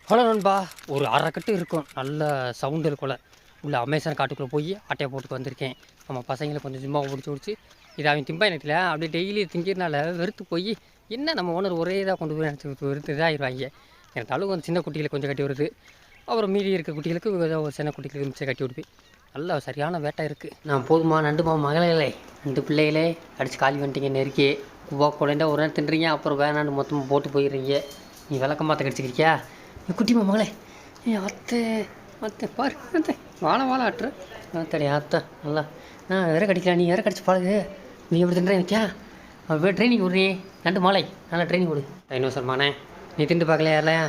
Hello நண்பா, ஒரு அரை கட்டு இருக்கும், நல்ல சவுண்டு இருக்கும்ல. உள்ள அமேசான் காட்டுக்குள்ளே போய் அட்டையை போட்டுட்டு வந்திருக்கேன். நம்ம பசங்களை கொஞ்சம் சும்மா பிடிச்சி இதை அவன் திம்பா எனக்கு அப்படியே டெய்லி திங்கிறனால வெறுத்து போய் என்ன நம்ம ஓனர் ஒரே இதாக கொண்டு போய் நினச்சி வெறுத்து இதாகிடுவாங்க. எனக்கு அளவு கொஞ்சம் சின்ன குட்டிகளை கொஞ்சம் கட்டி வருது, அப்புறம் மீதி இருக்க குட்டிகளுக்கு ஏதோ ஒரு சின்ன குட்டிகளுக்கு மிச்சம் கட்டி விடுது. நல்ல சரியான வேட்டை இருக்குது. நான் போதுமா நண்டுமா மகளே 2 பிள்ளைகளே அடித்து காலி வந்துட்டீங்க. நெருக்கி குழந்தை ஒரு நேரம் தின்றீங்க, அப்புறம் வேணான்னு மொத்தமாக போட்டு போயிடுறீங்க. நீ விளக்கம் பார்த்து கடிச்சிக்கிறியா குட்டிமா மகளே? அத்தை அத்தை பாரு, அத்தை வாழை ஆட்டுற அத்தடி அத்தை நல்லா. நான் வேற கடிக்கலாம், நீ வேற கடிச்சு பழகு. நீ எப்படி தின்றேன் வைக்கா? அவள் ட்ரைனிங் விட்றீ நண்டு மாலை, நல்லா ட்ரைனிங் விடு. டைனோசர் மகனே, நீ திண்டு பார்க்கலையா இல்லையா?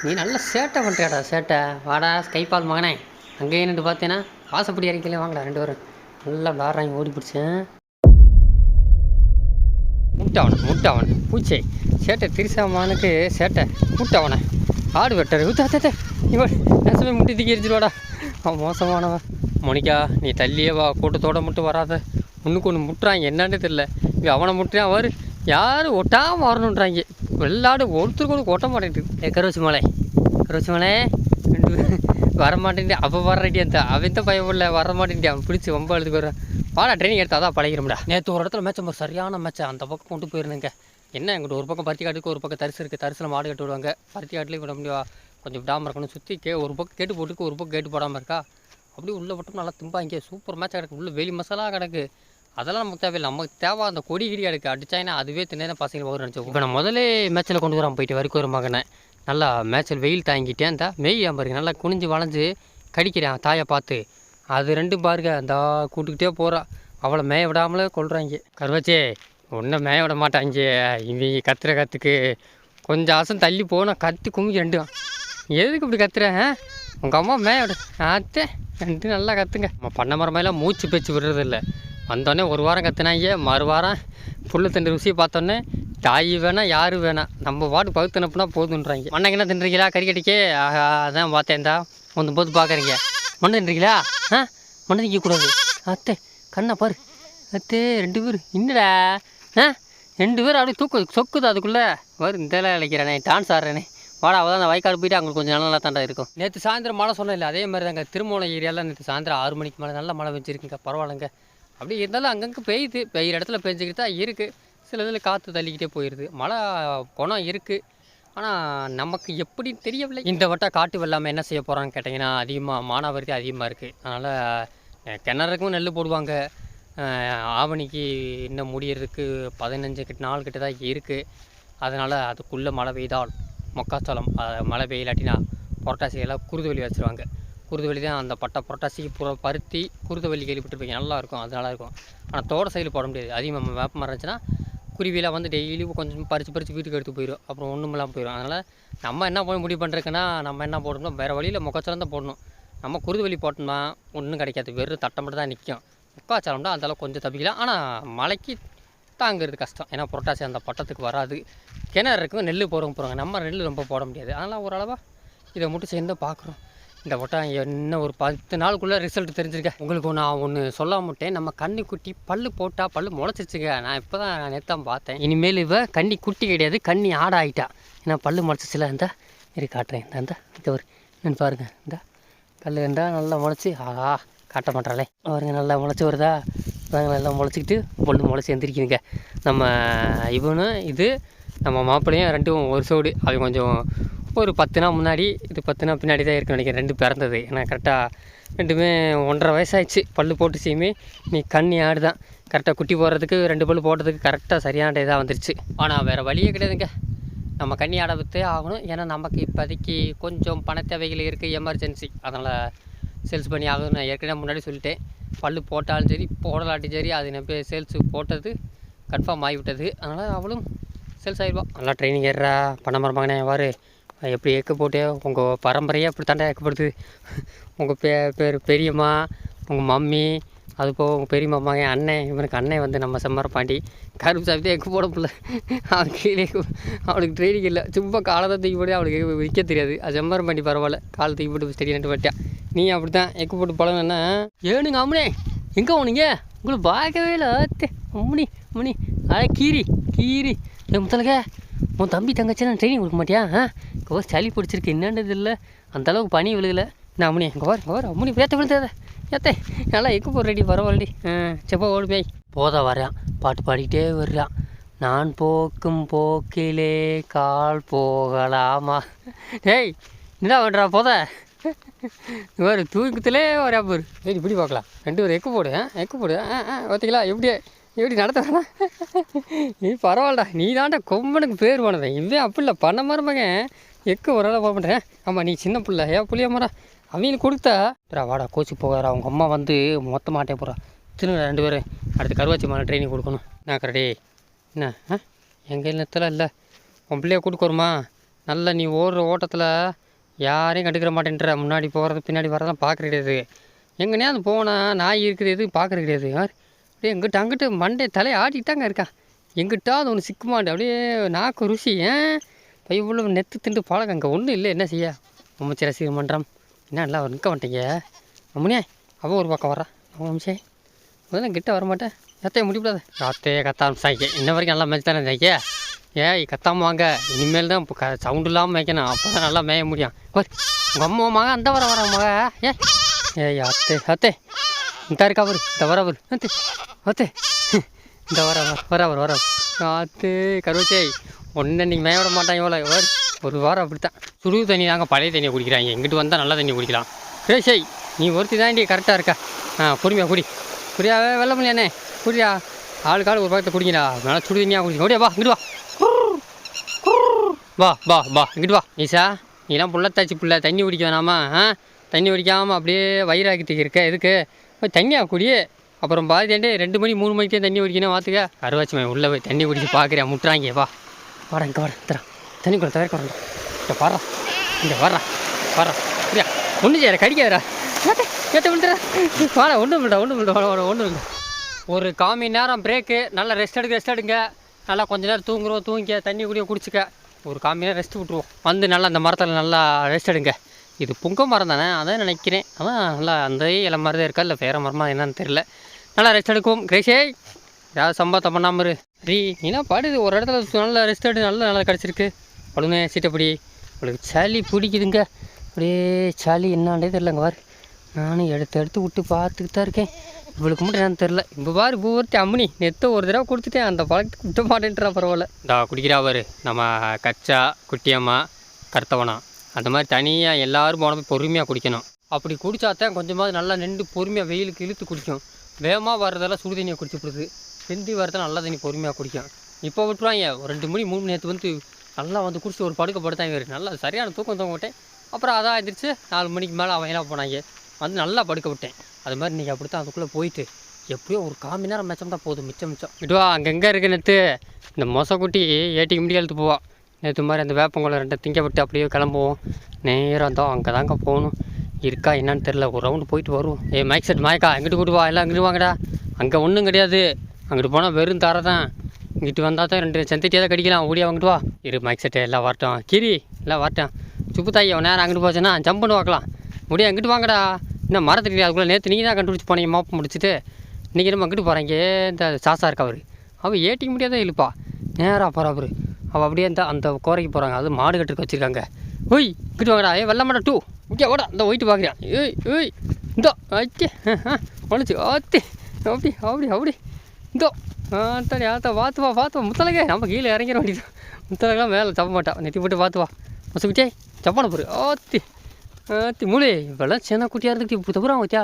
நீ நல்லா சேட்டை பண்ணுறியாடா சேட்டை. வாடா கைப்பால் மகனே, அங்கேயே நின்று பார்த்தேன்னா வாசப்படி இறங்கிக்கலாம். வாங்கடா 2 பேரும் நல்லா விளாட்றாங்க. ஓடி பிடிச்சேன். முட்டவன் பூச்சை சேட்டை திரிசாமானுக்கு சேட்டை முட்டவனை ஆடு வெட்டர் ஊத்தாத்த இவன் நெசமே முட்டி தூக்கி எரிஞ்சிருவாடா. அவன் மோசமானவன். மோனிகா, நீ தள்ளியே வா, கூட்டத்தோடு மட்டும் வராத. ஒன்றுக்கு ஒன்று முட்டுறாங்க என்னன்னு தெரியல. இங்கே அவனை முட்டுறான் அவர், யாரும் ஒட்டாமல் வரணுன்றாங்க. வெள்ளாடு ஒருத்தருக்கு ஒன்று ஒட்ட மாட்டேங்குது. கருவச்சி மலை வர மாட்டேன்ட்டு. அப்போ வர்றடி அந்த அவன் தான் பயப்படல, வர மாட்டேன்ட்டு. அவன் பிடிச்சி ரொம்ப அழுது போயிடுறான். வாடா ட்ரைனிங் எடுத்தால் தான் பழகிறோம்டா. நேற்று ஒரு இடத்துல மேட்ச், ஒரு சரியான மேட்ச், அந்த பக்கம் கொண்டு போயிருந்தேங்க. என்ன எங்கிட்ட ஒரு பக்கம் பருத்தி காட்டுக்கு, ஒரு பக்கம் தரிசு இருக்குது. தரிசில் மாடு கட்டு விடுவாங்க. பருத்தி காட்டிலையும் விட முடியும், கொஞ்சம் விடாமல் இருக்கணும். சுற்றி ஒரு பக்கம் கேட்டு போட்டுருக்கு, ஒரு பக்கம் கேட்டு போடாமல் இருக்கா. அப்படியே உள்ளே மட்டும் நல்லா திம்பாங்க. சூப்பர் மேட்ச் கிடக்கு. உள்ளே வெளி மசாலா கிடக்கு. அதெல்லாம் நமக்கு தேவையில்லை. நமக்கு தேவை அந்த கொடி கிடி கிடக்கு. அடிச்சாங்கன்னா அதுவே தின்னேன் பசங்க வரும் நினச்சோம். இப்போ நான் முதலே மேட்ச்சில் கொண்டு வரான் போயிட்டு வரைக்கும் ஒரு மகனை நல்லா மேட்ச்சில் வெயில் தாங்கிட்டேன். அந்த மெய்யாம் பாருங்க, நல்லா குனிஞ்சு வளைஞ்சு கடிக்கிறேன் தாயை பார்த்து. அது 2 பாருங்க அந்த கூட்டுக்கிட்டே போகிறான். அவளை மேய விடாமலே கொள்றாங்க. கருவாச்சே ஒன்றும் மேய விட மாட்டாங்க. இவங்க கத்துற கற்றுக்கு கொஞ்சம் ஆசம் தள்ளி போனால் கத்தி குமிஞ்சு 2. எதுக்கு இப்படி கத்துறேன்? உங்கள் அம்மா மேய விட ஆத்தே 2 நல்லா கற்றுங்க. நம்ம பண்ண மரமெல்லாம் மூச்சு பேச்சு விடுறதில்ல. வந்தோடனே ஒரு வாரம் கற்றுனாங்க, மறுவாரம் புல்லு தண்டு ருசியை பார்த்தோன்னே தாய் வேணாம் யாரும் வேணாம், நம்ம வாட்டு பகுத்துனப்புனா போதுன்றாங்க. மண்ணைக்கு என்ன தின்றீங்களா? கறி கட்டிக்கே அதான் பார்த்தேன்டா ஒன்று போது பார்க்குறீங்க. மண்ணை தின்றீங்களா? மண்ணை திங்கக்கூடாது. அத்தை கண்ணை பாரு அத்தே 2 பேர் என்னடா 2 பேர் அப்படியே சொக்குது அதுக்குள்ளே வரும். இந்த இழைக்கிறேனே டான்ஸ் ஆடுறேனே. வாடா அவள் தான் அந்த வயக்காடு போயிட்டு அவங்களுக்கு கொஞ்சம் நல்லா தாண்டா இருக்கும். நேற்று சாயந்தரம் மழை சொன்னேன் இல்லை, அதே மாதிரி தாங்க திருமூலம் ஏரியாவில் நேற்று சாயந்தரம் 6 மணிக்கு மேலே நல்ல மழை பெஞ்சிருக்குங்க. பரவாயில்லைங்க. அப்படி இருந்தாலும் அங்கங்கே பெய்யுது, பெய்கிற இடத்துல பெஞ்சிக்கிட்டு தான் இருக்குது. சில இதில் காற்று தள்ளிக்கிட்டே போயிடுது. மழை குணம் இருக்குது, ஆனால் நமக்கு எப்படி தெரியவில்லை. இந்த வட்டம் காட்டு வெள்ளாமல் என்ன செய்ய போகிறான்னு கேட்டிங்கன்னா, அதிகமாக மானாவாரி அதிகமாக இருக்குது. அதனால் கிணறுக்கும் நெல் போடுவாங்க. ஆவணிக்கு இன்னும் முடியறதுக்கு 15 நாள் கிட்ட தான் இருக்குது. அதனால் அதுக்குள்ளே மழை பெய்தால் மக்காச்சோளம், மழை பெய்யலாட்டினா புரட்டாசியெல்லாம் குருதுவலி வச்சுருவாங்க. குருதுவலி தான் அந்த பட்டை புரட்டாசிக்கு பருத்தி குருதுவலி கேள்விப்பட்டிருப்பீங்க, நல்லாயிருக்கும். அது நல்லாயிருக்கும். ஆனால் தோட சைடில் போட முடியாது. அதிகமாக வேப்ப மரம் இருந்துச்சுன்னா குருவியெல்லாம் வந்து டெய்லி கொஞ்சம் பறித்து வீட்டுக்கு எடுத்து போயிடும், அப்புறம் ஒன்றுமெல்லாம் போயிடும். அதனால் நம்ம என்ன போய் முடிவு பண்ணுறதுக்குன்னா, நம்ம என்ன போடணும், வேறு வழியில் மொக்காச்சோளம் தான் போடணும். நம்ம குருதுவலி போட்டோம்னா ஒன்றும் கிடைக்காது, வெறும் தட்டை மட்டும் தான் நிற்கும். மொக்காச்சோளம்னா அந்தளவுக்கு கொஞ்சம் தப்பிக்கலாம், ஆனால் மழைக்கு தாங்கிறது கஷ்டம். ஏன்னா புரட்டாசி அந்த பட்டத்துக்கு வராது. கிணறு இருக்கும், நெல் போகிறாங்க. நம்ம நெல் ரொம்ப போட முடியாது. அதனால் ஓரளவாக இதை மட்டும் சேர்ந்து பார்க்குறோம். இந்த வட்டம் என்ன ஒரு 10 நாளுக்குள்ளே ரிசல்ட் தெரிஞ்சிருக்கேன். உங்களுக்கு நான் ஒன்று சொல்ல மாட்டேன். நம்ம கன்னிக்குட்டி பல்லு போட்டால் பல்லு முளைச்சிச்சுங்க. நான் இப்போ தான் நேற்று பார்த்தேன். இனிமேல் இவ கன்னி குட்டி கிடையாது, கன்னி ஆடை ஆகிட்டா. ஏன்னா பல்லு முளைச்சிச்சில இருந்தால் இரு காட்டுறேன். இந்த இங்கே ஒரு என்னென்னு பாருங்கள், இந்த கல் இருந்தால் நல்லா முளைச்சி காட்ட மாட்டாளே பாருங்க, நல்லா முளைச்சி வருதா நல்லா முளைச்சிக்கிட்டு பொண்ணு முளைச்சி எந்திரிக்குதுங்க. நம்ம இவனும் இது நம்ம மாப்பிள்ளையும் 2 ஒரு சோடு. அவங்க கொஞ்சம் ஒரு 10 நாள் முன்னாடி, இது 10 நாள் பின்னாடி தான் இருக்குன்னு நினைக்கிறேன் 2 பிறந்தது. ஏன்னா கரெக்டாக 2மே 1.5 வயசாகிடுச்சு. பல்லு போட்டு செய்யுமே நீ கண்ணி ஆடு தான். கரெக்டாக குட்டி போடுறதுக்கு 2 பல்லு போடுறதுக்கு கரெக்டாக சரியான இதாக வந்துருச்சு. ஆனால் வேறு வழியே கிடையாதுங்க, நம்ம கண்ணி ஆடை விற்றே ஆகணும். ஏன்னா நமக்கு இப்போதைக்கு கொஞ்சம் பண தேவைகள் இருக்குது, எமர்ஜென்சி. அதனால் சேல்ஸ் பண்ணி ஆகணும். நான் ஏற்கனவே முன்னாடி சொல்லிட்டேன், பல்லு போட்டாலும் சரி போடலாட்டி சரி அது நம்ம சேல்ஸு போட்டது கன்ஃபார்ம் ஆகிவிட்டது. அதனால் அவளும் சேல்ஸ் ஆகிடுவான். நல்லா ட்ரைனிங் ஏறா பண்ண மரமாங்கண்ணே. வாரு எப்படி ஏக்க போட்டு உங்கள் பரம்பரையாக இப்படி தாண்டா ஏக்கப்படுது. உங்கள் பேர் பெரியம்மா, உங்கள் மம்மி, அது போக உங்கள் பெரிய மாமாங்க, அண்ணன். இவனுக்கு அண்ணன் வந்து நம்ம செம்மர பாண்டி கருப்பு சாப்பிட்டு எக்கு போட முடியல. அவன் கீழே அவளுக்கு ட்ரைனிங் இல்லை, சும்மா காலை தான் தூக்கி போட்டு அவளுக்கு விற்க தெரியாது. அது செம்மரம் பாண்டி பரவாயில்ல, காலை தூக்கி போட்டு ஸ்டெடினட்டு பட்டியான். நீ அப்படி தான் எக்கு போட்டு பழகணுன்னா ஏனுங்க அம்மனே எங்கே போனீங்க? உங்களுக்கு பார்க்கவே இல்லை. அத்தே அம்மனி அம்மனி கீரி என் முத்தலக உன் தம்பி தங்கச்சி நான் ட்ரைனிங் கொடுக்க மாட்டியா? இப்போ சளி பிடிச்சிருக்கு என்னன்றது இல்லை, அந்தளவுக்கு பனி விழுகலை. நான் அம்மனி இங்கே வர அம்மனி பேத்த விழுந்தாத ஏத்தே நல்லா எக்கு போகிற ரெடி பரவாயில்டி. செப்பா ஓடுமே போதா வரான், பாட்டு பாடிக்கிட்டே வர்றான். நான் போக்கும் போக்கிலே கால் போகலாமா. டேய் என்ன பண்ணுறா போத ஒரு தூக்கத்திலே வரா போரு. சரி இப்படி பார்க்கலாம், ரெண்டு பேரும் எக்கு போடு எக்கு போடு. பார்த்தீங்களா எப்படி நடத்த வேணாம். நீ பரவாயில்லடா, நீ தாண்டா கொம்பனுக்கு பேர் போனதேன். இவன் அப்படி இல்லை பண்ண மருமக எக்கு ஒரு நாளாக போக மாட்டேன். ஆமாம் நீ சின்ன பிள்ளை ஏன் புளியா மரா அவங்களுக்கு கொடுத்தா வாடா கோச்சு போகாரா. அவங்க அம்மா வந்து மொத்த மாட்டே போகிறா. திரும்ப ரெண்டு பேரும் அடுத்து கருவாச்சி மேலே ட்ரைனிங் கொடுக்கணும். நான் கரெக்டே என்ன எங்கள் இல்லத்தில் இல்லை உன் பிள்ளைய கூட்டுக்கு வருமா. நல்லா நீ ஓடுற ஓட்டத்தில் யாரையும் கண்டுக்கிற மாட்டேன்ற. முன்னாடி போகிறது பின்னாடி வரதெல்லாம் பார்க்குற கிடையாது. எங்கேனே அது போனால் நாய் இருக்குது எதுவும் பார்க்குற கிடையாது. யார் அப்படியே எங்கிட்ட அங்கிட்டு மண்டே தலையை ஆட்டிக்கிட்டாங்க இருக்கா. எங்கிட்ட அது ஒன்று சிக்குமாண்டு அப்படியே நாக்கு ருசி. பையன் நெத்து திண்டு பழகம் அங்கே ஒன்றும் இல்லை. என்ன செய்ய அமைச்சர் ரசிகர் மன்றம் என்ன நல்லா நிற்க மாட்டேங்க. அம்முனியே அவன் ஒரு பக்கம் வர்றான். அவன் அமிச்சே முதல்ல கிட்ட வரமாட்டேன். எத்தைய முடிப்படாது ராத்தையே கத்தாம சாய்க்க இன்ன வரைக்கும் நல்லா மேய்ச்சி தானே சாய்க்க. ஏய் கத்தாமல் வாங்க, இனிமேல் தான் இப்போ சவுண்டு இல்லாமல் மேய்க்கணும். அப்போ தான் நல்லா மேய முடியும். உங்கள் அம்மா மக அந்த வர மக ஏய் அத்தே இந்த இருக்கா அவரு இந்த வரவர் அத்தே இந்த வரவர் ஆத்து கருவச்சே ஒன்று நீங்கள் மேய விட மாட்டாங்க. எவ்வளோ ஒரு வாரம் அப்படித்தான். சுடு தண்ணி தாங்க பழைய தண்ணியை குடிக்கிறாங்க. எங்கிட்டு வந்தால் நல்ல தண்ணி குடிக்கலாம். ரேஷை நீ ஒருத்தி தான் கரெக்டாக இருக்கா. பொறுமையாக குடியா வெள்ள முடியாண்ணே குடியா. ஆளுக்கு ஒரு பக்கத்தை குடிங்கடா. நல்லா சுடு தண்ணியாக குடிக்கணும். ஓடியா வா இங்கிட்டு வா இங்கிட்டு வா. ஈசா நீலாம் புள்ளத்தாச்சி புள்ள தண்ணி குடிக்க வேணாமா? தண்ணி குடிக்காமல் அப்படியே வயிறாக்கிட்டு இருக்க எதுக்கு? தண்ணியாக குடியே. அப்புறம் பாதி தாண்டே 2 மணி 3 மணிக்கு தண்ணி குடிக்கணும். பார்த்துக்க கருவாச்சி உள்ளே போய் தண்ணி குடிச்சு பார்க்குறேன் முட்டுறாங்க. வாடா இங்கே வாடா தரேன் தண்ணி கூட தவிர்க்க வரலாம். இங்கே வர்றா இங்கே வர்றா சரியா ஒன்றும் செய்யற கடிக்காதரா ஏற்ற விட்டுறா. வாடா ஒன்றும் இல்லை. ஒரு 1/4 மணி நேரம் பிரேக்கு. நல்லா ரெஸ்ட் எடுங்க. நல்லா கொஞ்சம் நேரம் தூங்கிக்க தண்ணி குடிச்சிக்க. ஒரு 1/4 மணி நேரம் ரெஸ்ட் விட்ருவோம். வந்து நல்லா அந்த மரத்தில் நல்லா ரெஸ்ட் எடுங்க. இது புங்க மரம் தானே அதான் நினைக்கிறேன். அதான் நல்லா அந்த இலை மாதிரி தான் இருக்கா இல்லை வேறு மரமாக என்னன்னு தெரியல. நல்லா ரெஸ்ட் எடுக்கும். கிரேஷே ஏதாவது சம்பாத்தம் பண்ணாமல் இரு. நீலாம் பாடுது ஒரு இடத்துல நல்லா ரெஸ்ட் எடு. நல்லா கிடச்சிருக்கு. பழுனே சீட்டப்படி உங்களுக்கு சளி பிடிக்குதுங்க. அப்படியே சளி என்னாண்டே தெரிலங்க பாரு. நானும் எடுத்து விட்டு பார்த்துக்கிட்டு தான் இருக்கேன். இவளுக்கு மட்டும் என்னன்னு தெரில. இப்போ பாரு பூர்த்தி அம்மனி நெத்த ஒரு தடவை கொடுத்துட்டேன். அந்த பழத்துக்கு விட்ட மாட்டேன்றா. பரவாயில்ல டா குடிக்கிறா பாரு. நம்ம கச்சா குட்டியம்மா கருத்தவனா அந்த மாதிரி தனியாக எல்லோரும் போன போய் பொறுமையாக குடிக்கணும். அப்படி குடித்தாத்தான் கொஞ்சமாவது நல்லா நின்று பொறுமையாக வெயிலுக்கு இழுத்து குடிக்கும். வேகமாக வர்றதெல்லாம் சுடு தண்ணியை குடிச்சுப்படுது. வெந்தி வரதெல்லாம் நல்ல தண்ணி பொறுமையாக குடிக்கும். இப்போ விட்டுருவாங்க ஒரு 2 மணி 3 மணி நேரத்து வந்து நல்லா வந்து குடிச்சு ஒரு படுக்க படுத்தாங்க. நல்லா சரியான தூக்கம் விட்டேன். அப்புறம் அதான் எழுந்திரிச்சு 4 மணிக்கு மேலே அவன் என்ன போனாங்க வந்து நல்லா படுக்க விட்டேன். அது மாதிரி இன்றைக்கி அப்படி தான் அதுக்குள்ளே போயிட்டு எப்படியோ ஒரு 1/4 மணி நேரம் மிச்சம் தான் போதும். மிச்சம் விட்டுவா அங்கங்கே இருக்குது. நேற்று இந்த மொசக்குட்டி ஏட்டிக்கு முடிய எழுத்து போவான். நேற்று மாதிரி அந்த வேப்பங்குளம் 2 திங்க விட்டு அப்படியே கிளம்புவோம். நேரம் தான் அங்கே தாங்க போகணும். இருக்கா என்னன்னு தெரில. ஒரு ரவுண்டு போயிட்டு வருவோம். மைக் செட் மாயக்கா எங்கிட்டு கூட்டு வா. எல்லாம் அங்கிட்டு வாங்கடா. அங்கே ஒன்றும் கிடையாது. அங்கிட்டு போனால் வெறும் தர தான். இங்கிட்டு வந்தால் தான் 2 செந்தட்டியாக தான் கடிக்கலாம். ஓடியா வாங்கிட்டு வா. மைக் செட்டு எல்லாம் வரட்டும். கிரி எல்லாம் வரட்டும். சுப்பு தாய் நேரம் அங்கிட்டு போச்சுன்னா ஜம்ப் பண்ணி பார்க்கலாம். முடியா எங்கிட்டு வாங்கடா. இன்னும் மரத்துக்கு அதுக்குள்ளே நேற்று நீங்கள் தான் கண்டுபிடிச்சி போனீங்க மாப்பு முடிச்சுட்டு. இன்றைக்கி நம்ம அங்கிட்டு போகிறாங்க. இந்த சாசா இருக்கா அவர் அவள் ஏட்டிக்க முடியாதான் இழுப்பா. நேராக போகிறா அவர். அவள் அப்படியே அந்த கோரைக்கு போகிறாங்க. அது மாடு கட்டுக்கு வச்சுருக்காங்க. ஓய் இங்கிட்டு வாங்கடா. வெள்ள மாட்டா 2 ஓகே வாடா. இந்த ஒயிட்டு பார்க்குறியான். ஏய் இந்தோ ஆச்சே ஒழிச்சு ஆத்தி அப்படி இந்தோ ஆத்தா பார்த்து வா முத்தலகே. நம்ம கீழே இறங்கிட வேண்டியது. முத்தலகெல்லாம் மேலே தப்ப மாட்டான். நெத்தி போட்டு பார்த்து வா மசுக்கிட்டே சப்பான பொரு ஆத்தி மூளை இப்போல்லாம் சின்ன குட்டியாக இருந்துக்கிட்டு இப்போ தப்புறான் வச்சா.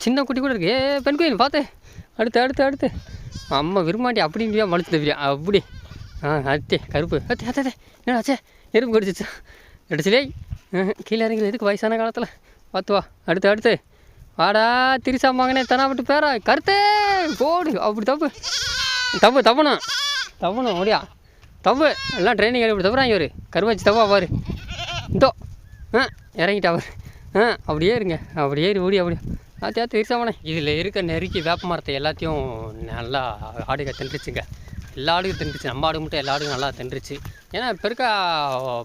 சின்ன குட்டி கூட இருக்கு. பெண் கோயில் பார்த்து அடுத்து அம்மா விரும்பாண்டி அப்படின்னு மலிச்சு தவிரியா அப்படி அத்தே கருப்பு அத்தே என்ன ஆச்சே எறும்பு கடிச்சிச்சா அடிச்சிலே கீழே இறங்கல. எதுக்கு வயசான காலத்தில் பார்த்து வா. அடுத்து வாடா திரிசாமாங்கனே தனா விட்டு பேரா கருத்தே போடு. அப்படி தப்புணும் ஓடியா தப்பு எல்லாம் ட்ரைனிங் இப்படி தப்புறாங்க. ஒரு கருவாச்சி தப்பா பாரு. இந்தோ இறங்கிட்டா அவர். அப்படியே இருங்க. அப்படியே ஓடி ஆத்தியா திரிசாமானே. இதில் இருக்க நெருக்கி வேப்ப மரத்தை எல்லாத்தையும் நல்லா ஆடுக தின்றுச்சுங்க. எல்லா ஆடுகளும் தின்றுச்சு. நம்ம ஆடு மட்டும் எல்லா ஆடுகளும் நல்லா தின்றுச்சு. ஏன்னா இப்போ இருக்க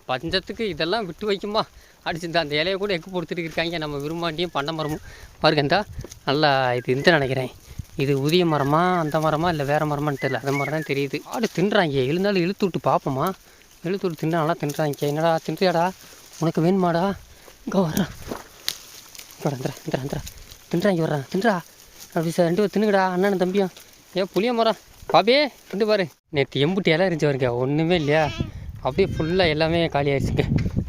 பஞ்சத்துக்கு இதெல்லாம் விட்டு வைக்குமா அடிச்சுருந்தா அந்த இலையை கூட எக்கு பொறுத்துட்டு இருக்காங்க. நம்ம விரும்பாண்டியும் பண்ண மரமும் பாருங்க. நல்லா இது நினைக்கிறேன். இது உதிய மரமா அந்த மரமா இல்லை வேறு மரமான்னு தெரியல, அது மாதிரி தான் தெரியுது. ஆடு தின்றாங்க, எழுந்தாலும் இழுத்து விட்டு பார்ப்போமா. இழுத்து விட்டு தின்னாங்களா தின்றாங்க. என்னடா தின்றியாடா, உனக்கு வேணுமாடா, இங்கே வர்றான் தின்றாங்க வர்றான் தின்றா அப்படி சார் 2 பேர் தின்னுங்கடா அண்ணன் தம்பியும். ஏன் புளிய மரம் பாபியே திண்டு பாரு. நேற்று எம்புட்டி இலை இருந்துச்சு பாருங்க, ஒன்றுமே இல்லையா, அப்படியே ஃபுல்லாக எல்லாமே காலி ஆயிடுச்சுங்க.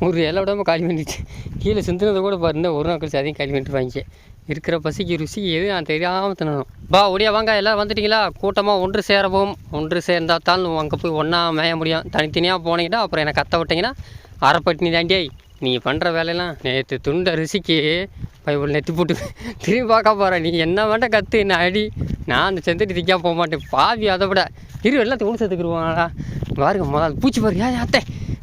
ஒரு இலை விடாமல் காலி பண்ணிடுச்சு. கீழே சிந்தினதை கூட பாருங்க, ஒரு நாள் கழிச்சு அதையும் காலி பண்ணிட்டு வாங்கிக்க. இருக்கிற பசிக்கு ருசி எது நான் தெரியாமல் தின்னணும். பா ஒடியா வாங்க, எல்லோரும் வந்துட்டிங்களா, கூட்டமாக ஒன்று சேரவும். ஒன்று சேர்ந்தால் தான் அங்கே போய் ஒன்றா மேய முடியும். தனித்தனியாக போனீங்கன்னா அப்புறம் என்னை கத்த விட்டிங்கன்னா அரைப்பட்டினி தாண்டியை நீ பண்ணுற வேலையெல்லாம். நேற்று துண்ட ருசிக்கு பைபிள் நெத்தி போட்டு திரும்பி பார்க்க போகிறேன். நீ என்ன வேண்டாம் கற்று என்ன அடி, நான் அந்த செந்துட்டு திக்கா போக மாட்டேன் பாவி. அதை விட எல்லாத்தையும் ஒன்று சேர்த்துக்குருவாங்களா பாருங்க. முதல் பூச்சி பாரு அத்தை,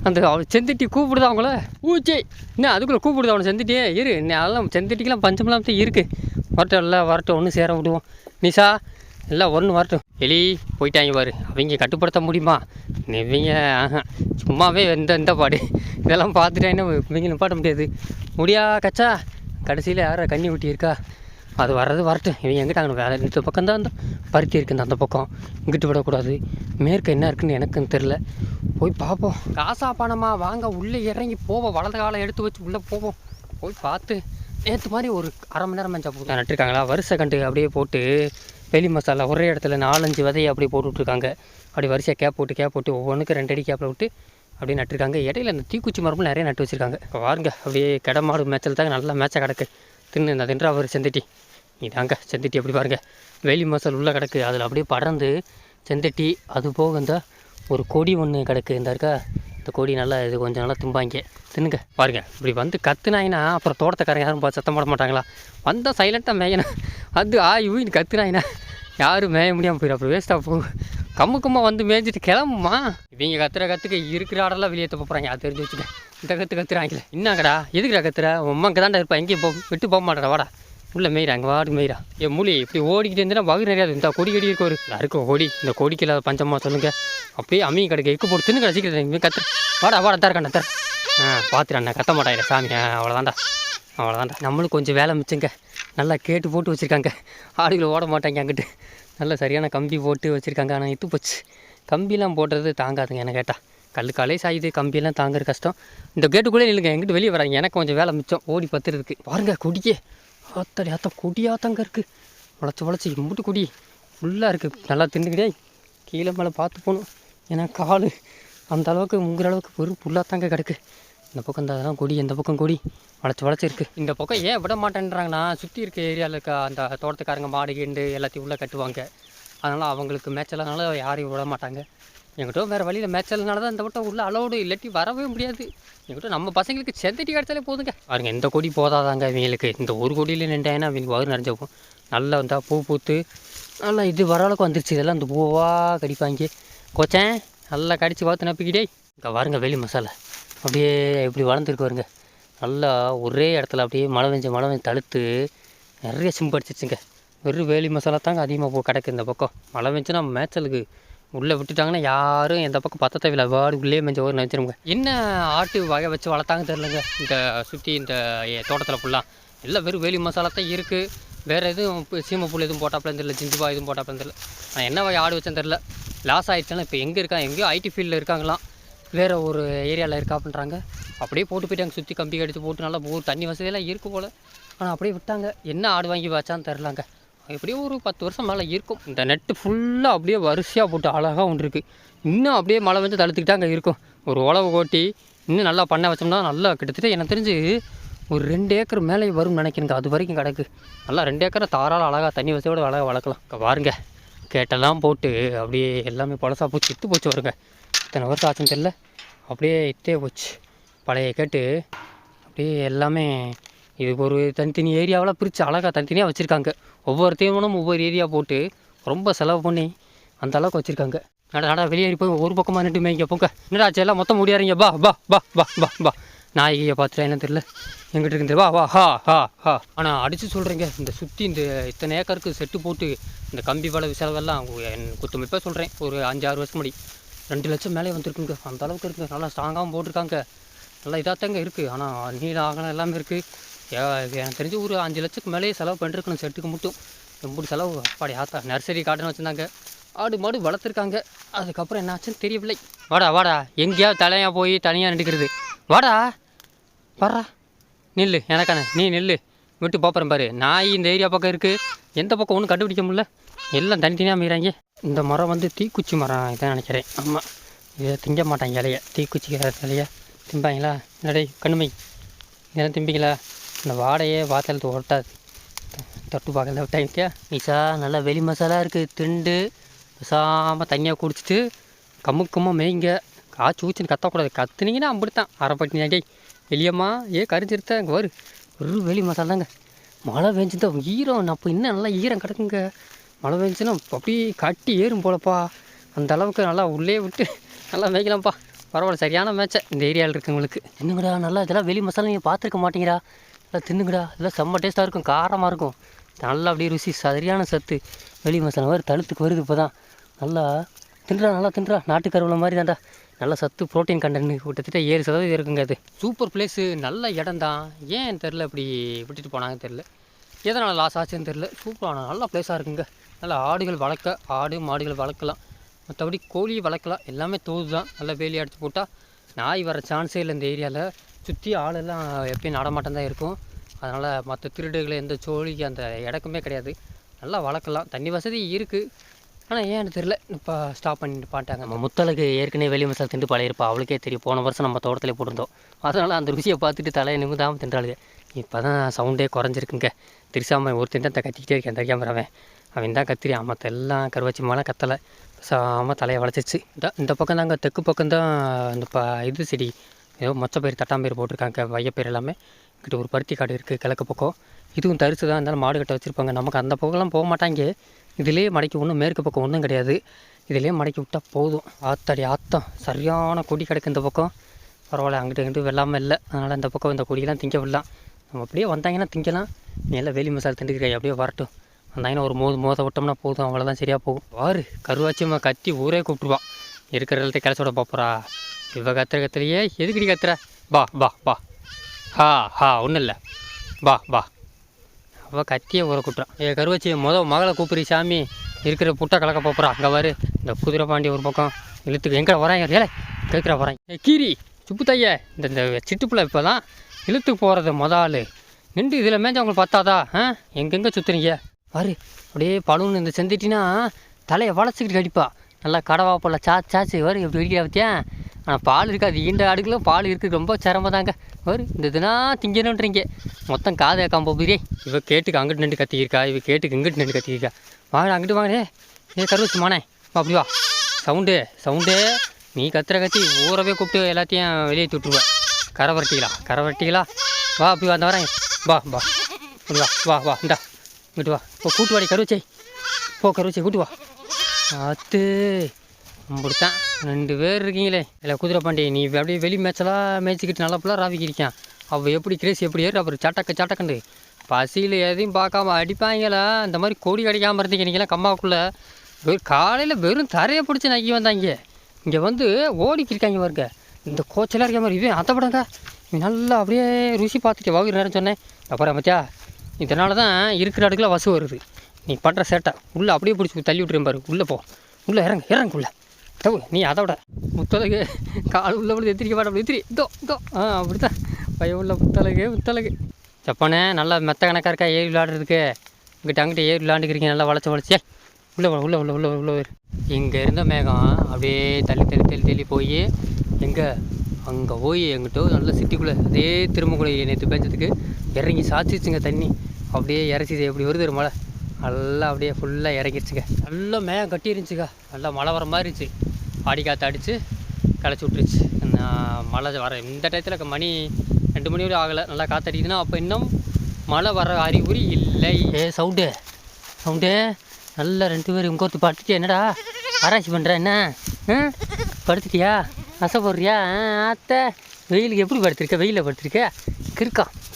அந்த அவள் செந்துட்டி கூப்பிடுதா அவங்கள பூச்சி, என்ன அதுக்குள்ளே கூப்பிடுதா அவனை செந்துட்டியே இன்னும் அதெல்லாம் செந்துட்டிக்கெல்லாம் பஞ்சமெல்லாம் தான் இருக்குது. வரட்டும் எல்லாம் வரட்டும், ஒன்று சேர விடுவோம். நிஷா எல்லாம் ஒன்று வரட்டும். எலி போயிட்டாங்க பாரு, அவங்க கட்டுப்படுத்த முடியுமா இவங்க? சும்மாவே இந்த பாடு இதெல்லாம் பார்த்துட்டாங்கன்னா இவங்க நிப்பாட்ட முடியாது. முடியா கச்சா கடைசியில் யாரா கண்ணி ஊட்டி இருக்கா, அது வர்றது வரட்டும். இவங்க எங்கிட்ட அங்கே வேலை இந்த பக்கம் தான் அந்த பருத்தி இருக்குது, அந்த பக்கம் இங்கிட்டு விடக்கூடாது. மேற்கு என்ன இருக்குன்னு எனக்குன்னு தெரில, போய் பார்ப்போம். காசா பணமா வாங்க, உள்ளே இறங்கி போவோம். வலது காலை எடுத்து வச்சு உள்ளே போவோம். போய் பார்த்து நேற்று மாதிரி ஒரு அரை மணி நேரம் மஞ்சா போட்டு நட்டுருக்காங்களா, வருஷ கண்டு அப்படியே போட்டு வெளி மசாலா ஒரே இடத்துல 4-5 விதையை அப்படியே போட்டு விட்ருக்காங்க. அப்படி வரிசையாக கேப் போட்டு ஒவ்வொன்றுக்கு 2 அடி கேப்பில் விட்டு அப்படியே நட்டுருக்காங்க. இடையில இந்த தீக்குச்சி மரமும் நிறைய நட்டு வச்சுருக்காங்க. இப்போ வாருங்க, அப்படியே கிடமாடு மேய்ச்சல் தாங்க நல்லா மேய்ச்சா கிடக்கு. இந்த தின்றா அவர் செந்தட்டி இதாங்க செந்தட்டி. அப்படி பாருங்கள், வேலி மசால் உள்ளே கிடக்கு, அதில் அப்படியே படர்ந்து செந்தட்டி. அது போக இந்த ஒரு கொடி ஒன்று கிடக்கு, இந்த இருக்கா இந்த கொடி நல்லா இது கொஞ்சம் நல்லா தும்பாங்க தின்னுங்க. பாருங்கள் இப்படி வந்து கத்துனாயினா அப்புறம் தோட்டத்துக்காரங்க யாரும் சத்தம் போட மாட்டாங்களா, வந்தால் சைலண்ட்டாக மேயணும். அது ஆயுன்னு கத்துனாயினா யாரும் மேய முடியாமல் போயிடும், அப்புறம் வேஸ்ட்டாக போகும். கம்முக்கம்மா வந்து மேய்ஞ்சிட்டு கிளம்புமா. இவங்க கத்துறதுக்கு இருக்கிற ஆடெல்லாம் வெளியே தப்ப போகிறாங்க, அது தெரிஞ்சு வச்சுக்க. இந்த கத்துறாங்களே என்னங்கடா, எதுக்குடா கத்துற, உம்மாங்க தாண்டா இருப்பா, எங்கேயும் விட்டு போக மாட்டேடா, வாடா உள்ளே மேய்றா, அங்கே வாடு மேய்றா. என் மூலி இப்படி ஓடிக்கிட்டு இருந்தேன்னா வகு நிறையாது. இந்த கொடி இருக்கு ஒரு இருக்கும் கொடி, இந்த கொடிக்கு இல்லாத பஞ்சமாக சொல்லுங்கள். அப்படியே அம்மியும் கிடைக்க எக்கு போட்டு தின்னு சீக்கிரம் கத்து. வாடா தரக்கண்ணா தர. பார்த்துடாண்ணா கத்த மாட்டாயிர சாமி. அவ்வளோதான்டா நம்மளும் கொஞ்சம் வேலை மிச்சுங்க. நல்லா கேட்டு போட்டு வச்சுருக்காங்க, ஆடுகளை ஓட மாட்டாங்க. அங்கிட்டு நல்லா சரியான கம்பி போட்டு வச்சுருக்காங்க. ஆனால் இத்து போச்சு, கம்பிலாம் போடுறது தாங்காதுங்க என்ன கேட்டால். கல்லுக்காலே சாயுது, கம்பியெல்லாம் தாங்குறது கஷ்டம். இந்த கேட்டுக்குள்ளே இல்லைங்க, எங்கிட்ட வெளியே வராங்க, எனக்கு கொஞ்சம் வேலை மிச்சம் ஓடி பத்துறதுக்கு. பாருங்கள் கொடியே ஆத்தடி கொடியாத்தங்க இருக்குது, வளைச்சி இம்புட்டு கொடி ஃபுல்லாக இருக்குது. நல்லா தின்னுக்கிட்டே கீழே மேலே பார்த்து போகணும், ஏன்னா கால் அந்த அளவுக்கு முங்குற அளவுக்கு வெறும் புல்லாத்தாங்க கிடக்கு. இந்த பக்கம் இந்த அதெல்லாம் கொடி, இந்த பக்கம் கொடி வளைச்சி இருக்குது. இந்த பக்கம் ஏன் விட மாட்டேன்றாங்கன்னா, சுற்றி இருக்க ஏரியாவில் இருக்க அந்த தோட்டத்துக்காரங்க மாடு கிண்டு எல்லாத்தையும் உள்ளே கட்டுவாங்க. அதனால் அவங்களுக்கு மேய்ச்சலனால யாரையும் விட மாட்டாங்க. எங்கிட்ட வேறு வழியில் மேய்ச்சல்னால தான் இந்த வட்டம் உள்ள அலோடு, இல்லாட்டி வரவே முடியாது. எங்கிட்ட நம்ம பசங்களுக்கு செந்தட்டி கிடச்சாலே போதுங்க. பாருங்க இந்த கொடி போதாதாங்க இவங்களுக்கு, இந்த ஒரு கொடியில் நின்றாங்கன்னா அவங்களுக்கு வயிறு நிறைஞ்ச போகும். நல்லா வந்தால் பூ பூத்து நல்லா இது வர அளவுக்கு வந்துருச்சு. இதெல்லாம் இந்த பூவாக கடிப்பாங்க. கொச்சேன் நல்லா கடிச்சு பார்த்து நப்பிக்கிட்டே. இங்கே பாருங்க வெளி மசாலா அப்படியே இப்படி வளர்ந்துருக்கு பாருங்க. நல்லா ஒரே இடத்துல அப்படியே மழை பெஞ்சு தழுத்து நிறைய சிம்பு அடிச்சிச்சுங்க. வெறும் வேலி மசாலா தாங்க அதிகமாக கிடக்கு இந்த பக்கம். மழை பெஞ்சுன்னா மேய்ச்சலுக்கு உள்ளே விட்டுட்டாங்கன்னா யாரும் எந்த பக்கம் பத்த தேவையில்லை, வாடு உள்ளே மேய்ஞ்ச ஒரு நினச்சிருங்க. என்ன ஆட்டு வகை வச்சு வளர்த்தாங்க தெரிலங்க இந்த சுற்றி இந்த தோட்டத்தில் ஃபுல்லாக. எல்லாம் வெறும் வேலி மசாலா தான் இருக்குது. வேறு எதுவும் சீமைப்புல் எதுவும் போட்டாப்புலன்னு தெரியல, ஜிந்துபா எதுவும் போட்டாப்புலன்னு தெரியல. நான் என்ன வகை ஆடு வச்சேன்னு தெரில. லாஸ் ஆகிடுச்சுன்னா இப்போ எங்கே இருக்காங்க, எங்கேயோ ஐடி ஃபீல்டில் இருக்காங்களாம், வேறு ஒரு ஏரியாவில் இருக்கா அப்படின்றாங்க. அப்படியே போட்டு போயிட்டாங்க, சுற்றி கம்பி கடித்து போட்டு நல்லா தண்ணி வசதியெல்லாம் இருக்குது போல். ஆனால் அப்படியே விட்டாங்க. என்ன ஆடு வாங்கி வச்சான்னு தெரிலாங்க. எப்படியும் ஒரு 10 வருஷம் மேலே இருக்கும். இந்த நெட்டு ஃபுல்லாக அப்படியே வரிசையாக போட்டு அழகாக ஒன்று இருக்குது. இன்னும் அப்படியே மழை வந்து தடுத்துக்கிட்டு அங்கே இருக்கும். ஒரு உழவு ஓட்டி இன்னும் நல்லா பண்ண வச்சோம்னா நல்லா கிட்டத்தட்ட எனக்கு தெரிஞ்சு ஒரு 2 ஏக்கர் மேலே வரும்னு நினைக்கிறேங்க. அது வரைக்கும் கிடக்கு. நல்லா 2 ஏக்கரை தாராள அழகாக தண்ணி வசதியோட அழகாக வளர்க்கலாம். பாருங்க கேட்டெல்லாம் போட்டு அப்படியே எல்லாமே பழசாக போச்சு, இத்து போச்சு வருங்க. இத்தனை வருஷம் ஆச்சுன்னு தெரியல, அப்படியே இத்தே போச்சு பழைய கேட்டு. அப்படியே எல்லாமே இது ஒரு தனித்தனி ஏரியாவெலாம் பிரித்து அழகாக தனித்தனியாக வச்சுருக்காங்க. ஒவ்வொரு தீவனும் ஒவ்வொரு ஏரியா போட்டு ரொம்ப செலவு பண்ணி அந்த அளவுக்கு வச்சுருக்காங்க. நடா வெளியேறி போய் ஒரு பக்கமாக நின்று மேய்க்க போங்க. என்னடாச்சு எல்லாம் மொத்தம் முடியாதீங்க. பா பா பா பா பா பா நாயகியை பார்த்துட்டா என்ன தெரியல, எங்கிட்ட இருக்குது வா வா ஹா ஹா ஹா. ஆனால் அடித்து சொல்கிறீங்க, இந்த சுற்றி இந்த இத்தனை ஏக்கருக்கு செட்டு போட்டு இந்த கம்பி வலை செலவெல்லாம் குத்துமைப்பாக சொல்கிறேன், ஒரு 5-6 வருஷம் முடி 2 லட்சம் மேலே வந்துருக்குங்க. அந்த அளவுக்கு இருக்குங்க. நல்லா ஸ்ட்ராங்காகவும் போட்டிருக்காங்க, நல்லா இதாகத்தாங்க இருக்குது. ஆனால் நீளம் ஆகலாம் எல்லாமே இருக்குது. எனக்கு தெரிஞ்சு ஒரு 5 லட்சத்துக்கு மேலேயே செலவு பண்ணிருக்கணும் செட்டுக்கு மட்டும். ரொம்ப செலவு அப்பாடி ஆத்தா நர்சரி காட்டுன்னு வச்சுருந்தாங்க. ஆடு மாடு வளர்த்துருக்காங்க. அதுக்கப்புறம் என்னாச்சுன்னு தெரியவில்லை. வாடா வாடா எங்கேயாவது தலையாக போய் தனியாக நின்றுக்கிறது. வாடா வர்றா நில்லு எனக்கான நீ நில்லு விட்டு போப்புறேன் பாரு. நாய் இந்த ஏரியா பக்கம் இருக்குது. எந்த பக்கம் ஒன்றும் கண்டுபிடிக்க முடியல. எல்லாம் தனித்தனியாக மீறாங்க. இந்த மரம் வந்து தீக்குச்சி மரம் இதான் நினைக்கிறேன். ஆமாம் இதை திங்க மாட்டாங்க இலைய. தீக்குச்சி இலைய திம்பாங்களா? நடை கண்ணுமை இதெல்லாம் திம்பிங்களா? இந்த வாடையே வாத்தலத்து ஒட்டாது. தொட்டு பார்க்கல விட்டாங்க. நிஷா நல்லா வெளி மசாலா இருக்குது. திண்டு பேசாமல் தண்ணியாக குடிச்சிட்டு கம்முக்கம்மா மேய்ங்க. காய்ச்சி ஊச்சின்னு கத்தக்கூடாது. கத்துனீங்கன்னா அப்படித்தான் அரைப்பட்டினாடி வெளியம்மா கரிஞ்சிருத்தேன். அங்கே வரு ஒரு வெளி மசாலா தாங்க. மழை பெஞ்சுதான் ஈரம். அப்போ இன்னும் நல்லா ஈரம் கிடக்குங்க. மழை பெஞ்சுன்னா அப்படியே கட்டி ஏறும் போலப்பா. அந்த அளவுக்கு நல்லா உள்ளே விட்டு நல்லா மேய்க்கலாம்ப்பா. பரவாயில்ல சரியான மேட்சை இந்த ஏரியாவில் இருக்குங்களுக்கு. தின்னுங்கடா நல்லா. இதெல்லாம் வெளி மசாலா நீங்கள் பார்த்துருக்க மாட்டீங்கடா. இதெல்லாம் தின்னுங்கடா. இதெல்லாம் செம்ம டேஸ்ட்டாக இருக்கும். காரமாக இருக்கும். நல்லா அப்படியே ருசி சரியான சத்து. வெளி மசாலா மாதிரி தழுத்துக்கு வருது இப்போ தான். நல்லா தின்றா நல்லா தின்றா. நாட்டு கருவேல மாதிரி தான்டா. நல்ல சத்து ப்ரோட்டீன் கண்டென்ட் கிட்டத்தட்ட 7% இருக்குங்க. அது சூப்பர் பிளேஸு. நல்ல இடம் தான். ஏன் தெரில இப்படி விட்டுட்டு போனாங்கன்னு தெரில. எதனால் லாஸ் ஆச்சுன்னு தெரில. சூப்பரான நல்ல பிளேஸாக இருக்குங்க. நல்லா ஆடுகள் வளர்க்க ஆடு மாடுகள் வளர்க்கலாம். மற்றபடி கோழி வளர்க்கலாம். எல்லாமே தோது தான். நல்லா வேலி அடித்து போட்டால் நாய் வர சான்ஸே இல்லை. இந்த ஏரியாவில் சுற்றி ஆளெல்லாம் எப்பயும் நடமாட்டம் தான் இருக்கும். அதனால் மற்ற திருடுகள் எந்த சோழிக்கு அந்த இடக்குமே கிடையாது. நல்லா வளர்க்கலாம். தண்ணி வசதி இருக்குது. ஆனால் ஏன்னு தெரில இப்போ ஸ்டாப் பண்ணிட்டு பாட்டாங்க. நம்ம முத்தலுக்கு ஏற்கனவே வெளி மசாலா திண்டு பழையிருப்பா. அவளுக்கே தெரியும். போன வருஷம் நம்ம தோட்டத்திலே போட்டிருந்தோம். அதனால் அந்த ருசியை பார்த்துட்டு தலையை நிமிதாமல் தின்றாளுங்க. இப்போ தான் சவுண்டே குறைஞ்சிருக்குங்க. திருசாமல் ஒரு திண்டத்தை கத்திக்கிட்டே இருக்கேன். தெரியாமல் அவன் தான் கத்திரி. மற்ற எல்லாம் கருவாச்சி மேலே கத்தலை. சாமல் தலையை வளைச்சிச்சு. இந்த பக்கம் தாங்க தெற்கு பக்கம்தான் இந்த இது செடி ஏதோ மொச்சப்பயிர் தட்டாம்பயிர் போட்டிருக்காங்க. வையப்பயிர் எல்லாமே. இங்கிட்ட ஒரு பருத்தி காடு இருக்குது கிழக்கு பக்கம். இதுவும் தரிசு தான். இருந்தாலும் மாடு கட்ட வச்சுருப்பாங்க. நமக்கு அந்த பக்கம்லாம் போக மாட்டாங்க. இதிலே மடக்கி ஒன்றும் மேற்கு பக்கம் ஒன்றும் கிடையாது. இதிலே மடக்கி விட்டால் போதும். ஆத்தாடி ஆத்தம் சரியான கொடி கிடக்கு இந்த பக்கம். பரவாயில்ல அங்கிட்ட இங்கிட்டு வெள்ளாமல் இல்லை. அதனால் இந்த பக்கம் இந்த கொடியெல்லாம் திங்க விடலாம். நம்ம அப்படியே வந்தாங்கன்னா திங்கலாம். நீ எல்லாம் வேலி மசாலா திண்டுக்கிறீ அப்படியே வரட்டும். வந்தாங்கன்னா ஒரு மோத விட்டோம்னா போதும். அவ்வளோதான் சரியாக போகும். வாரு கருவாச்சியம்மா கத்தி ஊரே கூப்பிட்டுருவான். இருக்கிற இடத்த கிளச்சோட பார்ப்பறா. இவ கத்துறதுலையே எதுக்கடி கத்துற? பா பா பா ஹா ஹா ஒன்றும் இல்லை பா பா. அவள் கத்தியே ஊரை கூப்பிட்றான். கருவாச்சி மகளை கூப்பிட்றி சாமி. இருக்கிற புட்டை கலக்க போப்புறா. அங்கே வரு இந்த குதிரை பாண்டி ஒரு பக்கம் இழுத்துக்கு எங்கே வராங்க ஏழை கேட்குறா வராங்க. கீரி சுப்பு தைய இந்த சிட்டுப்புள்ள இப்போ தான் இழுத்துக்கு போகிறது ஆள் நின்று இதில் மேய்ஞ்சா அவங்களுக்கு பார்த்தாதா? எங்கெங்கே சுற்றுறீங்க பாரு. அப்படியே பழுன்னு இந்த செஞ்சிட்டினா தலையை வளைச்சிக்கிட்டு கடிப்பா. நல்லா கடவா போல சாச்சு வரு எப்படி வெடிக்கிற பற்றியா. ஆனால் பால் இருக்காது. ஈண்ட ஆடுகளும் பால் இருக்குது. ரொம்ப சிரமம் தாங்க. வரு இந்த இதெல்லாம் திங்கணுன்றீங்க. மொத்தம் காதை காம்போ போகிறே. இவ கேட்டுக்கு அங்கிட்டு நின்று கத்திக்கிருக்கா. இவ கேட்டுக்கு இங்கிட்டு நின்று கத்திக்கிருக்கா. வாங்க அங்கிட்டு வாங்க. கருவச்சு மானே அப்படி வா. சவுண்டே நீ கத்தி ஊறவே கூப்பிட்டு எல்லாத்தையும் வெளியே விட்டுருவேன். கரை வரட்டிங்களா வா அப்படி வா. அந்த வரேன் வா வா அப்படி வா வா இந்தா இங்கிட்டு வா. இப்போ கூட்டு வாடி கருவச்சை. கருவச்சை கூட்டு வா. ஆத்து அப்படித்தான் 2 பேர் இருக்கீங்களே. இல்லை குதிரை பாண்டி நீ அப்படியே வெளி மேட்செல்லாம் மேய்ச்சிக்கிட்டு நல்லா ஃபுல்லாக ராவிக்கிருக்கான். அவள் எப்படி கிரேஸ் எப்படி ஏறு அப்புறம் சட்டக்கண்டு பசியில் எதையும் பார்க்காம அடிப்பாங்களா. இந்த மாதிரி கோடி கிடைக்காமல் இருந்தீங்க நீங்களாம் கம்மாவுக்குள்ளே. காலையில் வெறும் தரையை பிடிச்சி நக்கி வந்தாங்க. இங்கே வந்து ஓடிக்கிருக்காங்க பாருங்க. இந்த கோச்சலாக இருக்க மாதிரி இவன் அதை விடங்க. நீ நல்லா அப்படியே ருசி பார்த்துட்டு வகுறு நேரம் சொன்னேன். அப்புறம் மத்தியா இதனால தான் இருக்கிற அடுக்கில் வசு வருது. நீ பண்ணுற சேட்டை உள்ளே அப்படியே பிடிச்சி தள்ளி விட்டுருேன் பாரு. உள்ளே போ. உள்ளே இறங்குள்ள தவு. நீ அதை விட முத்தலகு கால் உள்ள அப்படி எத்திரிக்க மாட்டேன். அப்படி எத்திரி இதோ அப்படி தான் பய உள்ள முத்தலகு சப்பானே நல்லா மெத்த கணக்காக இருக்கா ஏறி விளாடுறதுக்கு. இங்கிட்ட அங்கிட்ட ஏறி விளாண்டுக்கிறீங்க. நல்லா வளைச்சே உள்ள இங்கே இருந்த மேகம் அப்படியே தள்ளி போய் அங்கே போய் எங்கிட்ட நல்ல சிட்டிக்குள்ளே அதே திரும்பக்குள்ளே நேற்று பேஞ்சதுக்கு இறங்கி சாச்சிச்சுங்க. தண்ணி அப்படியே இறச்சிது. எப்படி வருது மழை நல்லா அப்படியே ஃபுல்லாக இறங்கிடுச்சுங்க. நல்லா மேகம் கட்டி இருந்துச்சுங்க. நல்லா மழை வர மாதிரி இருந்துச்சு. ஆடி காற்று அடித்து களைச்சி விட்டுருச்சு. மழை வர இந்த டயத்தில் மணி 2 மணி வரை ஆகலை. நல்லா காற்றடிக்குதுன்னா அப்போ இன்னும் மழை வர அறிகுறி இல்லை. சவுண்டு நல்லா 2 பேர் இங்கே ஒருத்தர் படுத்துட்டியா? என்னடா ஆராய்ச்சி பண்ணுற என்ன? படுத்துட்டியா? அசை போடுறியா? ஆத்த வெயிலுக்கு எப்படி படுத்துருக்க? வெயிலில் படுத்துருக்க?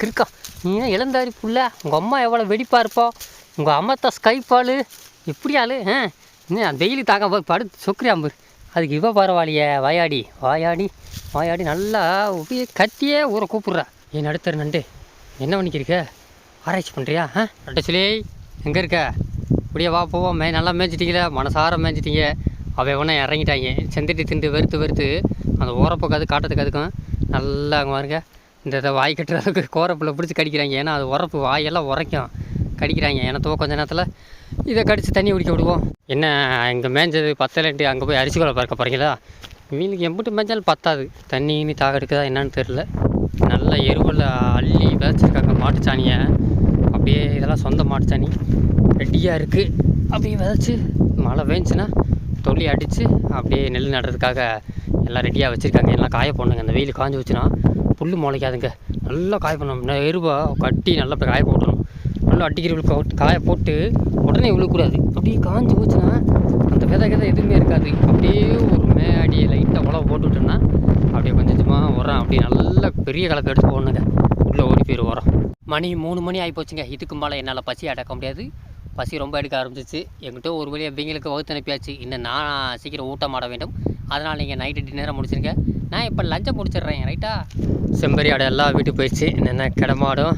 கிறுக்கா நீ இளந்தாரி புள்ள. உங்கள் அம்மா எவ்வளோ வெடிப்பாக இருப்போம். உங்கள் அம்மா தான் ஸ்கைப்பால் எப்படி ஆள்? இன்னும் வெயில் தாக்க படுத்து சொக்குறியாம்பு. அதுக்கு இவ பரவாயில்லையே வாயாடி நல்லா அப்படியே கத்தியே ஊரை கூப்பிட்றா. நடுத்தர் நண்டு என்ன பண்ணிக்கிருக்க? ஆராய்ச்சி பண்ணுறியா? நட்ட சொல்லி எங்கே இருக்க? இப்படியே வா போவோம் நல்லா மேய்ச்சிட்டிங்களே, மனசார மேய்ச்சிட்டிங்க. அவன் ஒன்றா இறங்கிட்டாங்க. செந்துட்டு திண்டு வெறுத்து அந்த ஓரப்பக்காது காட்டுறதுக்கு நல்லா அங்கே பாருங்க. இந்த வாய் கட்டுறதுக்கு கோரப்பில் பிடிச்சி கடிக்கிறாங்க. ஏன்னா அது உரப்பு, வாயெல்லாம் உரைக்கும், கடிக்கிறாங்க. ஏன்னா கொஞ்ச நேரத்தில் இதை கடித்து தண்ணி குடிக்க விடுவோம். என்ன இங்கே மேய்ஞ்சது பத்தலைன்ட்டு அங்கே போய் அரிசி கொலை பறக்க போகிறீங்களா? இவங்களுக்கு எம்பிட்டு மேய்ஞ்சாலும் பத்தாது. தண்ணி தாக எடுக்குதா என்னன்னு தெரில. நல்ல எருவில் அள்ளி விதைச்சிருக்காங்க மாட்டுச்சாணியை. அப்படியே இதெல்லாம் சொந்த மாட்டுச்சாணி ரெடியாக இருக்குது. அப்படியே விதைச்சி மழை பெஞ்சுன்னா தொல்லி அடித்து அப்படியே நெல் நடுறதுக்காக எல்லாம் ரெடியாக வச்சுருக்காங்க. எல்லாம் காய போடணுங்க. அந்த வெயில் காஞ்சி வச்சுன்னா புல் முளைக்காதுங்க. நல்லா காய பண்ணணும். எருவை கட்டி நல்லா இப்போ காய போடணும். நல்லா அடிக்கிற காய போட்டு உடனே விழுக்கூடாது. அப்படியே காஞ்சி போச்சுன்னா அந்த விதை எதுவுமே இருக்காது. அப்படியே ஒரு மேடியை லைட்டாக உழவு போட்டுவிட்டோன்னா அப்படியே கொஞ்சம் கொஞ்சமாக உரம் அப்படியே நல்ல பெரிய கலப்பை எடுத்து போடணுங்க. உள்ளே ஓடி போயிடும் உரம். மணி 3 மணி ஆகி போச்சுங்க. இதுக்கு மேலே என்னால் பசி அடக்க முடியாது. பசி ரொம்ப எடுக்க ஆரம்பிச்சிச்சு. எங்கிட்ட ஒரு வழியாக இவங்களுக்கு வகுத்து அனுப்பியாச்சு. இன்னும் நான் சீக்கிரம் ஊட்டம் ஆட வேண்டும். அதனால் நீங்கள் நைட்டு டின்னரை முடிச்சிருங்க. நான் இப்போ லஞ்சை முடிச்சிடுறேன். ரைட்டா? செம்பரி ஆடு எல்லாம் வீட்டுக்கு போயிடுச்சு. என்னென்ன கிடமாடும்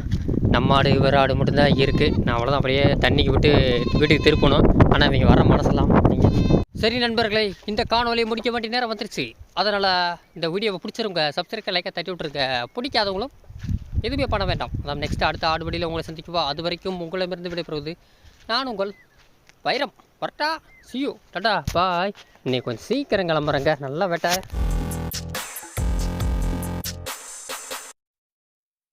நம்மாடு இவராடு மட்டும்தான் இருக்குது. நான் அவ்வளோதான் அப்படியே தண்ணிக்கு விட்டு வீட்டுக்கு திருப்பணும். ஆனால் இவங்க வர மனசெல்லாம் நீங்கள். சரி நண்பர்களே, இந்த காணொலியை முடிக்க வேண்டிய நேரம் வந்துருச்சு. அதனால் இந்த வீடியோவை பிடிச்சிருங்க, சப்ஸ்கிரைப் லைக்கை தட்டி விட்ருங்க. பிடிக்காதவங்களும் எதுவுமே பண்ண வேண்டாம். அதான் நெக்ஸ்ட் அடுத்த ஆடுபடியில் உங்களை சந்திக்குவா. அது வரைக்கும் உங்களிடமிருந்து விடைபெறுவது நான் உங்கள் வைரம். வரட்டா? சியூ டாடா பாய். இன்னைக்கு கொஞ்சம் சீக்கிரம் கிளம்புறேங்க. நல்லா வேட்டை.